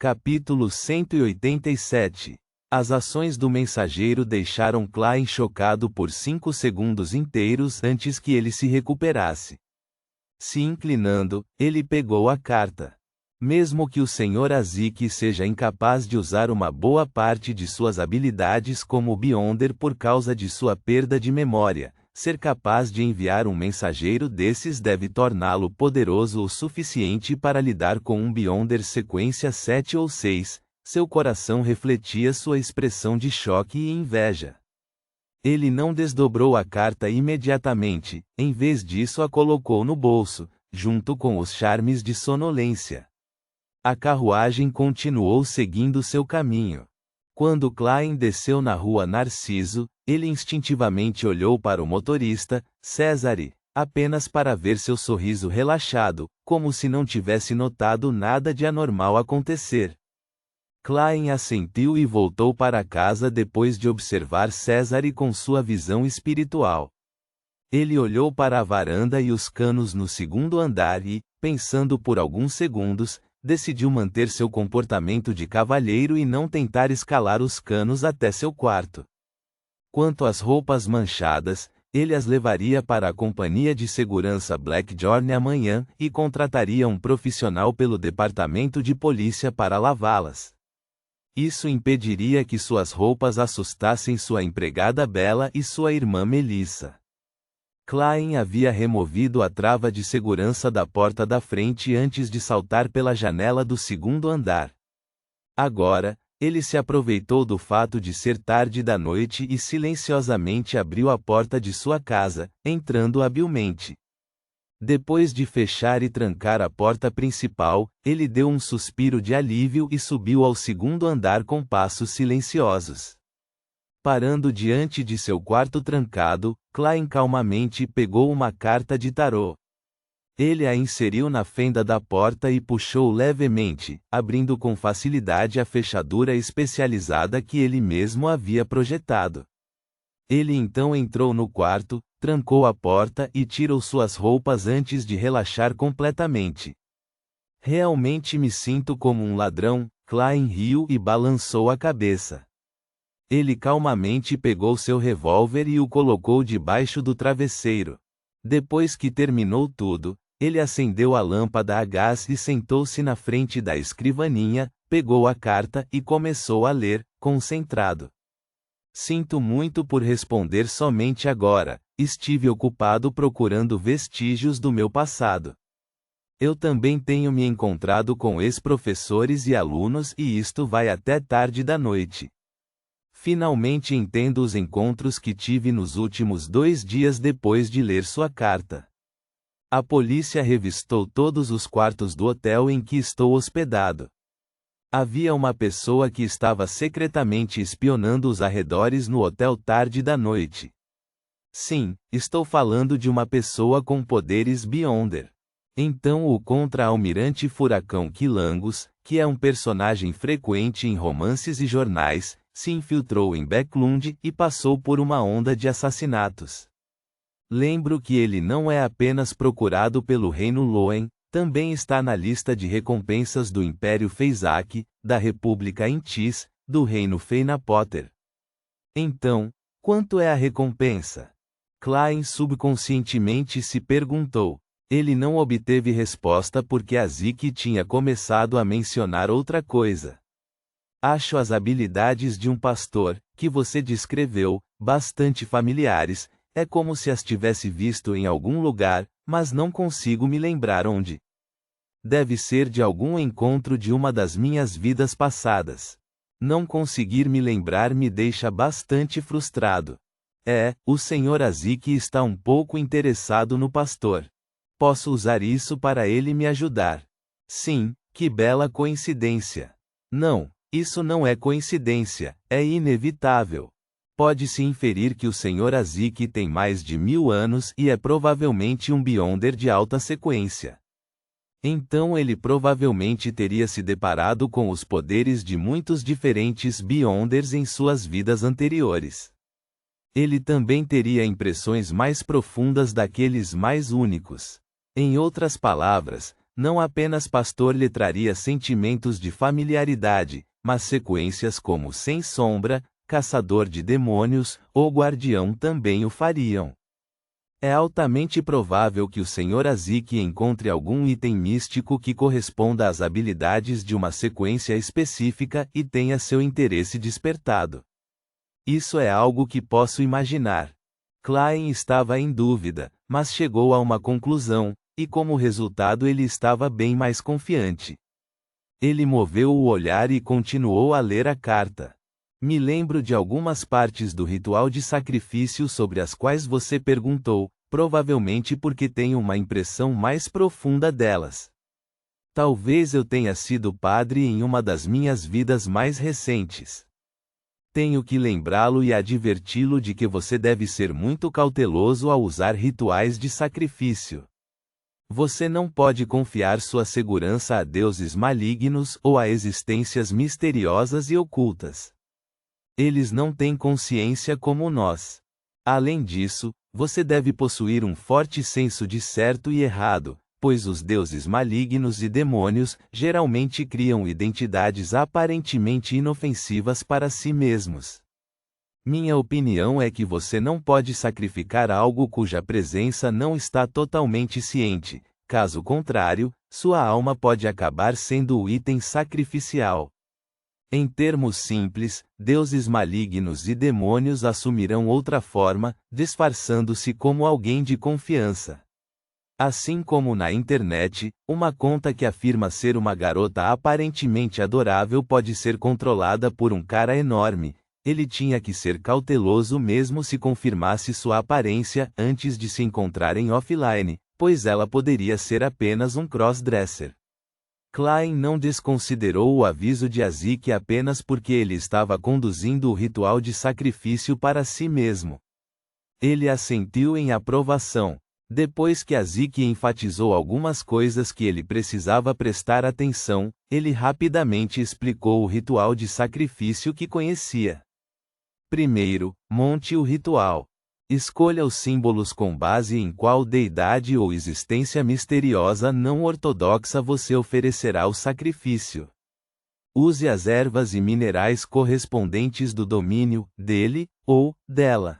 Capítulo 187. As ações do mensageiro deixaram Klein chocado por 5 segundos inteiros antes que ele se recuperasse. Se inclinando, ele pegou a carta. Mesmo que o Sr. Azik seja incapaz de usar uma boa parte de suas habilidades como Beyonder por causa de sua perda de memória, ser capaz de enviar um mensageiro desses deve torná-lo poderoso o suficiente para lidar com um Beyonder sequência 7 ou 6. Seu coração refletia sua expressão de choque e inveja. Ele não desdobrou a carta imediatamente, em vez disso a colocou no bolso, junto com os charmes de sonolência. A carruagem continuou seguindo seu caminho. Quando Klein desceu na rua Narciso, ele instintivamente olhou para o motorista, Cesare, apenas para ver seu sorriso relaxado, como se não tivesse notado nada de anormal acontecer. Klein assentiu e voltou para casa depois de observar Cesare com sua visão espiritual. Ele olhou para a varanda e os canos no segundo andar e, pensando por alguns segundos, decidiu manter seu comportamento de cavalheiro e não tentar escalar os canos até seu quarto. Quanto às roupas manchadas, ele as levaria para a companhia de segurança Blackjorn amanhã e contrataria um profissional pelo departamento de polícia para lavá-las. Isso impediria que suas roupas assustassem sua empregada Bella e sua irmã Melissa. Klein havia removido a trava de segurança da porta da frente antes de saltar pela janela do segundo andar. Agora, ele se aproveitou do fato de ser tarde da noite e silenciosamente abriu a porta de sua casa, entrando habilmente. Depois de fechar e trancar a porta principal, ele deu um suspiro de alívio e subiu ao segundo andar com passos silenciosos. Parando diante de seu quarto trancado, Klein calmamente pegou uma carta de tarô. Ele a inseriu na fenda da porta e puxou levemente, abrindo com facilidade a fechadura especializada que ele mesmo havia projetado. Ele então entrou no quarto, trancou a porta e tirou suas roupas antes de relaxar completamente. Realmente me sinto como um ladrão, Klein riu e balançou a cabeça. Ele calmamente pegou seu revólver e o colocou debaixo do travesseiro. Depois que terminou tudo, ele acendeu a lâmpada a gás e sentou-se na frente da escrivaninha, pegou a carta e começou a ler, concentrado. Sinto muito por responder somente agora, estive ocupado procurando vestígios do meu passado. Eu também tenho me encontrado com ex-professores e alunos e isto vai até tarde da noite. Finalmente entendo os encontros que tive nos últimos 2 dias depois de ler sua carta. A polícia revistou todos os quartos do hotel em que estou hospedado. Havia uma pessoa que estava secretamente espionando os arredores no hotel tarde da noite. Sim, estou falando de uma pessoa com poderes Beyonder. Então o contra-almirante Furacão Quilangos, que é um personagem frequente em romances e jornais, se infiltrou em Backlund e passou por uma onda de assassinatos. Lembro que ele não é apenas procurado pelo Reino Loen, também está na lista de recompensas do Império Fezak, da República Intis, do Reino Feinapoter. Então, quanto é a recompensa? Klein subconscientemente se perguntou. Ele não obteve resposta porque Azik tinha começado a mencionar outra coisa. Acho as habilidades de um pastor, que você descreveu, bastante familiares, é como se as tivesse visto em algum lugar, mas não consigo me lembrar onde. Deve ser de algum encontro de uma das minhas vidas passadas. Não conseguir me lembrar me deixa bastante frustrado. O Sr. Azik está um pouco interessado no pastor. Posso usar isso para ele me ajudar. Sim, que bela coincidência. Não. Isso não é coincidência, é inevitável. Pode-se inferir que o Sr. Azik tem mais de 1000 anos e é provavelmente um Beyonder de alta sequência. Então ele provavelmente teria se deparado com os poderes de muitos diferentes Beyonders em suas vidas anteriores. Ele também teria impressões mais profundas daqueles mais únicos. Em outras palavras, Não apenas pastor lhe traria sentimentos de familiaridade, mas sequências como sem sombra, caçador de demônios, ou guardião também o fariam. É altamente provável que o Sr. Azik encontre algum item místico que corresponda às habilidades de uma sequência específica e tenha seu interesse despertado. Isso é algo que posso imaginar. Klein estava em dúvida, mas chegou a uma conclusão, e como resultado ele estava bem mais confiante. Ele moveu o olhar e continuou a ler a carta. Me lembro de algumas partes do ritual de sacrifício sobre as quais você perguntou, provavelmente porque tenho uma impressão mais profunda delas. Talvez eu tenha sido padre em uma das minhas vidas mais recentes. Tenho que lembrá-lo e adverti-lo de que você deve ser muito cauteloso ao usar rituais de sacrifício. Você não pode confiar sua segurança a deuses malignos ou a existências misteriosas e ocultas. Eles não têm consciência como nós. Além disso, você deve possuir um forte senso de certo e errado, pois os deuses malignos e demônios geralmente criam identidades aparentemente inofensivas para si mesmos. Minha opinião é que você não pode sacrificar algo cuja presença não está totalmente ciente, caso contrário, sua alma pode acabar sendo o item sacrificial. Em termos simples, deuses malignos e demônios assumirão outra forma, disfarçando-se como alguém de confiança. Assim como na internet, uma conta que afirma ser uma garota aparentemente adorável pode ser controlada por um cara enorme. Ele tinha que ser cauteloso mesmo se confirmasse sua aparência antes de se encontrarem offline, pois ela poderia ser apenas um crossdresser. Klein não desconsiderou o aviso de Azik apenas porque ele estava conduzindo o ritual de sacrifício para si mesmo. Ele assentiu em aprovação. Depois que Azik enfatizou algumas coisas que ele precisava prestar atenção, ele rapidamente explicou o ritual de sacrifício que conhecia. Primeiro, monte o ritual. Escolha os símbolos com base em qual deidade ou existência misteriosa não ortodoxa você oferecerá o sacrifício. Use as ervas e minerais correspondentes do domínio dele ou dela.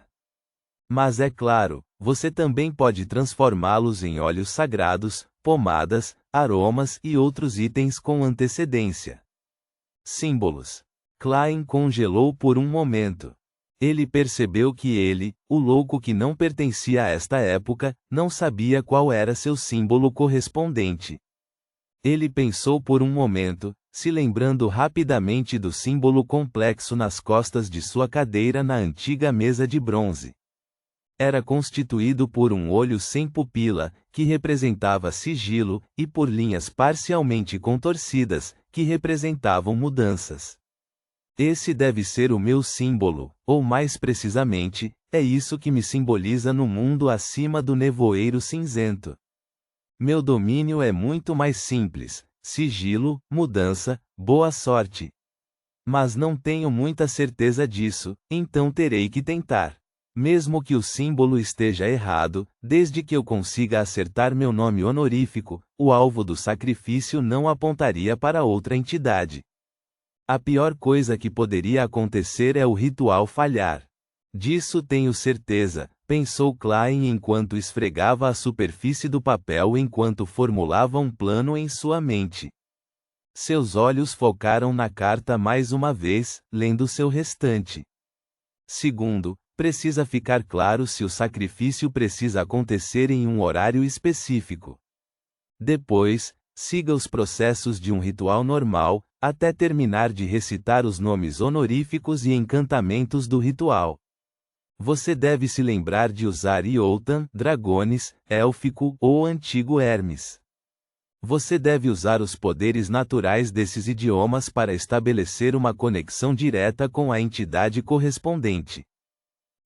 Mas é claro, você também pode transformá-los em óleos sagrados, pomadas, aromas e outros itens com antecedência. Símbolos. Klein congelou por um momento. Ele percebeu que ele, o louco que não pertencia a esta época, não sabia qual era seu símbolo correspondente. Ele pensou por um momento, se lembrando rapidamente do símbolo complexo nas costas de sua cadeira na antiga mesa de bronze. Era constituído por um olho sem pupila, que representava sigilo, e por linhas parcialmente contorcidas, que representavam mudanças. Esse deve ser o meu símbolo, ou mais precisamente, é isso que me simboliza no mundo acima do nevoeiro cinzento. Meu domínio é muito mais simples: sigilo, mudança, boa sorte. Mas não tenho muita certeza disso, então terei que tentar. Mesmo que o símbolo esteja errado, desde que eu consiga acertar meu nome honorífico, o alvo do sacrifício não apontaria para outra entidade. A pior coisa que poderia acontecer é o ritual falhar. Disso tenho certeza, pensou Klein enquanto esfregava a superfície do papel enquanto formulava um plano em sua mente. Seus olhos focaram na carta mais uma vez, lendo seu restante. Segundo, precisa ficar claro se o sacrifício precisa acontecer em um horário específico. Depois, siga os processos de um ritual normal, até terminar de recitar os nomes honoríficos e encantamentos do ritual. Você deve se lembrar de usar Iotan, Dragones, Élfico ou Antigo Hermes. Você deve usar os poderes naturais desses idiomas para estabelecer uma conexão direta com a entidade correspondente.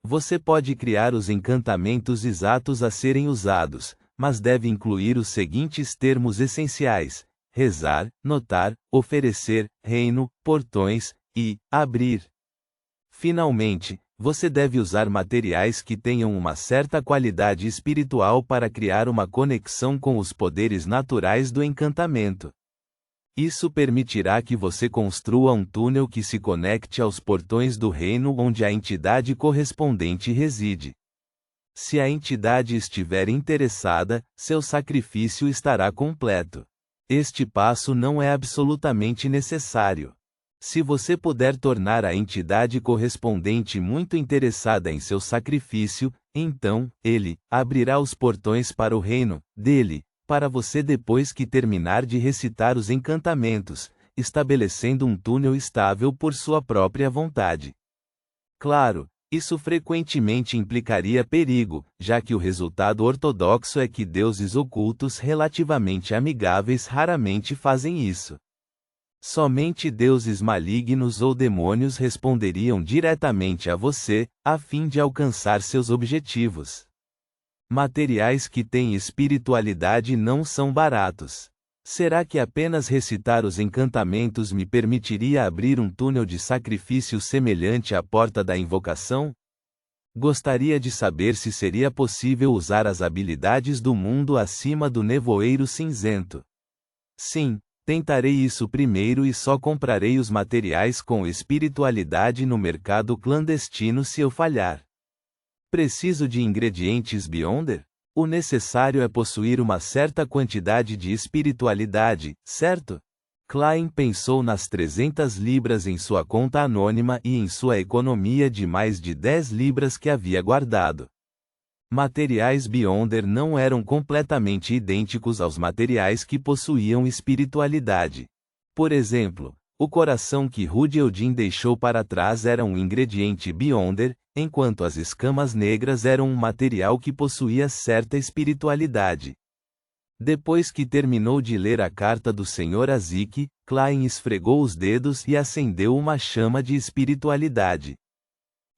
Você pode criar os encantamentos exatos a serem usados, mas deve incluir os seguintes termos essenciais: rezar, notar, oferecer, reino, portões e abrir. Finalmente, Você deve usar materiais que tenham uma certa qualidade espiritual para criar uma conexão com os poderes naturais do encantamento. Isso permitirá que você construa um túnel que se conecte aos portões do reino onde a entidade correspondente reside. Se a entidade estiver interessada, seu sacrifício estará completo. Este passo não é absolutamente necessário. Se você puder tornar a entidade correspondente muito interessada em seu sacrifício, então, ele abrirá os portões para o reino dele, para você depois que terminar de recitar os encantamentos, estabelecendo um túnel estável por sua própria vontade. Claro, isso frequentemente implicaria perigo, já que o resultado ortodoxo é que deuses ocultos relativamente amigáveis raramente fazem isso. Somente deuses malignos ou demônios responderiam diretamente a você, a fim de alcançar seus objetivos. Materiais que têm espiritualidade não são baratos. Será que apenas recitar os encantamentos me permitiria abrir um túnel de sacrifício semelhante à porta da invocação? Gostaria de saber se seria possível usar as habilidades do mundo acima do nevoeiro cinzento. Sim. Tentarei isso primeiro e só comprarei os materiais com espiritualidade no mercado clandestino se eu falhar. Preciso de ingredientes Beyonder? O necessário é possuir uma certa quantidade de espiritualidade, certo? Klein pensou nas 300 libras em sua conta anônima e em sua economia de mais de 10 libras que havia guardado. Materiais Beyonder não eram completamente idênticos aos materiais que possuíam espiritualidade. Por exemplo, o coração que Rudy Eldin deixou para trás era um ingrediente Beyonder, enquanto as escamas negras eram um material que possuía certa espiritualidade. Depois que terminou de ler a carta do Sr. Azik, Klein esfregou os dedos e acendeu uma chama de espiritualidade.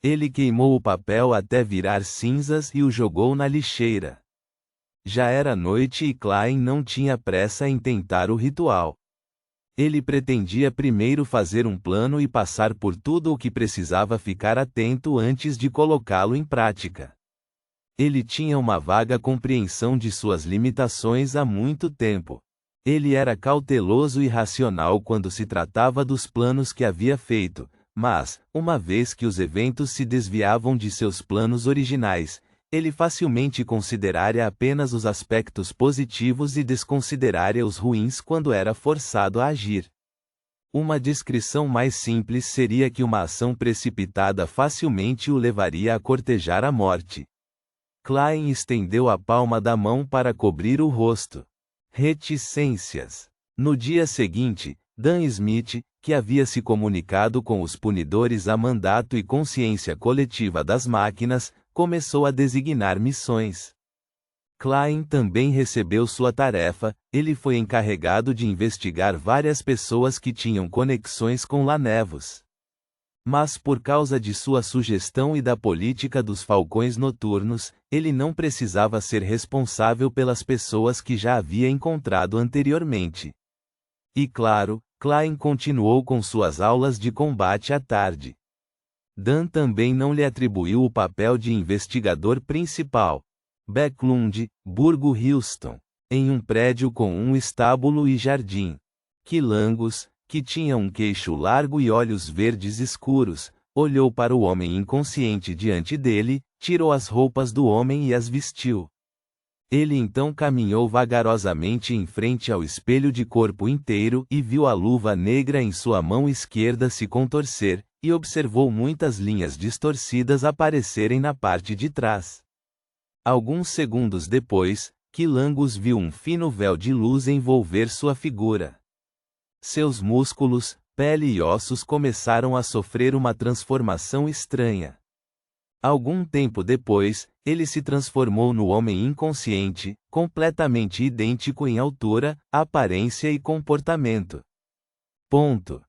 Ele queimou o papel até virar cinzas e o jogou na lixeira. Já era noite e Klein não tinha pressa em tentar o ritual. Ele pretendia primeiro fazer um plano e passar por tudo o que precisava ficar atento antes de colocá-lo em prática. Ele tinha uma vaga compreensão de suas limitações há muito tempo. Ele era cauteloso e racional quando se tratava dos planos que havia feito. Mas, uma vez que os eventos se desviavam de seus planos originais, ele facilmente consideraria apenas os aspectos positivos e desconsideraria os ruins quando era forçado a agir. Uma descrição mais simples seria que uma ação precipitada facilmente o levaria a cortejar a morte. Klein estendeu a palma da mão para cobrir o rosto. Reticências. No dia seguinte, Dan Smith, que havia se comunicado com os punidores a mandato e consciência coletiva das máquinas, começou a designar missões. Klein também recebeu sua tarefa, ele foi encarregado de investigar várias pessoas que tinham conexões com Lanevos. Mas por causa de sua sugestão e da política dos falcões noturnos, ele não precisava ser responsável pelas pessoas que já havia encontrado anteriormente. E claro, Klein continuou com suas aulas de combate à tarde. Dan também não lhe atribuiu o papel de investigador principal. Backlund, Burgo Houston, em um prédio com um estábulo e jardim. Quilangus, que tinha um queixo largo e olhos verdes escuros, olhou para o homem inconsciente diante dele, tirou as roupas do homem e as vestiu. Ele então caminhou vagarosamente em frente ao espelho de corpo inteiro e viu a luva negra em sua mão esquerda se contorcer, e observou muitas linhas distorcidas aparecerem na parte de trás. Alguns segundos depois, Quilangus viu um fino véu de luz envolver sua figura. Seus músculos, pele e ossos começaram a sofrer uma transformação estranha. Algum tempo depois, ele se transformou no homem inconsciente, completamente idêntico em altura, aparência e comportamento. Ponto.